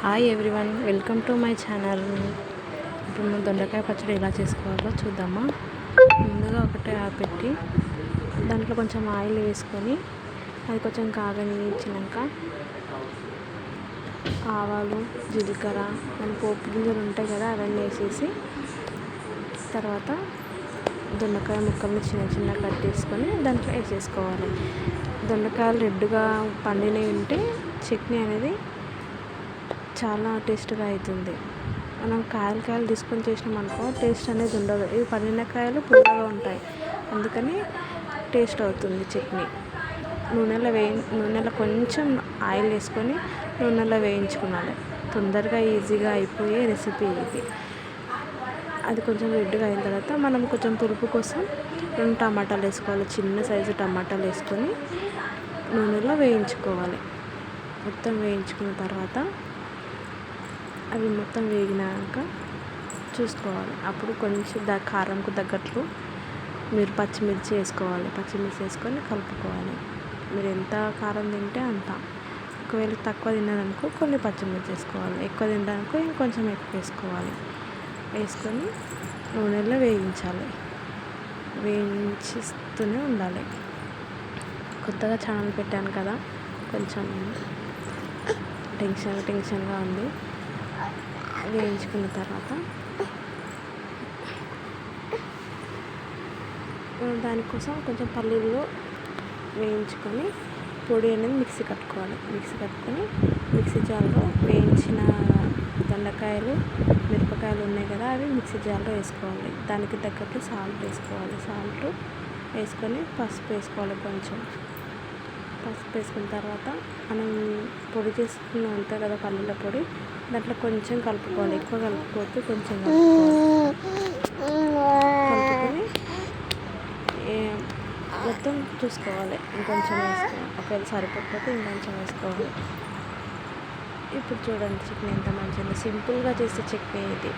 Hi everyone, welcome to my channel. ఇప్పుడు మనం దొండకాయ పచ్చడి ఎలా చేసుకోవాలో చూద్దామా. ముందుగా ఒకటే పెట్టి దాంట్లో కొంచెం ఆయిల్ వేసుకొని అది కొంచెం కాగనిచ్చినాక ఆవాలు, జీలకర్ర, మన పోపు గింజలు ఉంటాయి కదా, అవన్నీ వేసేసి తర్వాత దొండకాయ ముక్కల్ని చిన్న చిన్న కట్ చేసుకొని దాంట్లో వేసేసుకోవాలి. దొండకాయలు రెడ్గా పండినవి ఉంటే చట్నీ అనేది చాలా టేస్ట్గా అవుతుంది. మనం కాయలు తీసుకొని చేసినాం అనుకో టేస్ట్ అనేది ఉండదు. ఇవి పండిన కాయలు పుల్లగా ఉంటాయి, అందుకని టేస్ట్ అవుతుంది చట్నీ. నూనెలో కొంచెం ఆయిల్ వేసుకొని నూనెలో వేయించుకోవాలి. తొందరగా ఈజీగా అయిపోయే రెసిపీ ఇది. అది కొంచెం రెడ్గా అయిన తర్వాత మనం కొంచెం పులుపు కోసం 2 టమాటాలు వేసుకోవాలి. చిన్న సైజు టమాటాలు వేసుకొని నూనెలో వేయించుకోవాలి. మొత్తం వేయించుకున్న తర్వాత అవి మొత్తం వేగినాక చూసుకోవాలి. అప్పుడు కొంచెం కారంకు తగ్గట్లు మీరు పచ్చిమిర్చి వేసుకోవాలి. పచ్చిమిర్చి వేసుకొని కలుపుకోవాలి. మీరు ఎంత కారం తింటే అంత. ఒకవేళ తక్కువ తిన్నారనుకో కొన్ని పచ్చిమిర్చి వేసుకోవాలి. ఎక్కువ తినడానికో ఇంకొంచెం ఎక్కువ వేసుకోవాలి. వేసుకొని నూనెలో వేయించాలి. వేయించిస్తూనే ఉండాలి. కొత్తగా ఛానల్ పెట్టాను కదా, కొంచెం టెన్షన్గా ఉంది. వేయించుకున్న తర్వాత దానికోసం కొంచెం పల్లీలు వేయించుకొని పొడి అనేది మిక్సీ కట్టుకొని మిక్సీ జార్లో వేయించిన దొండకాయలు, మిరపకాయలు ఉన్నాయి కదా, అవి మిక్సీ జార్లో వేసుకోవాలి. దానికి తగ్గట్టు సాల్ట్ వేసుకోవాలి. సాల్ట్ వేసుకొని పసుపు వేసుకోవాలి. కొంచెం పసుపు వేసుకున్న తర్వాత మనం పొడి చేసుకుని ఉంటాయి కదా పల్లీల పొడి, దాంట్లో కొంచెం కలుపుకోవాలి. ఎక్కువ కలుపుకోవద్దు, కొంచెం కలుపుకొని మొత్తం చూసుకోవాలి. ఇంకొంచెం వేసుకోవాలి. ఒకవేళ సరిపోకపోతే ఇంకొంచెం వేసుకోవాలి. ఇప్పుడు చూడండి చట్నీ ఎంత మంచిగా, సింపుల్గా చేసే చట్నీ ఇది.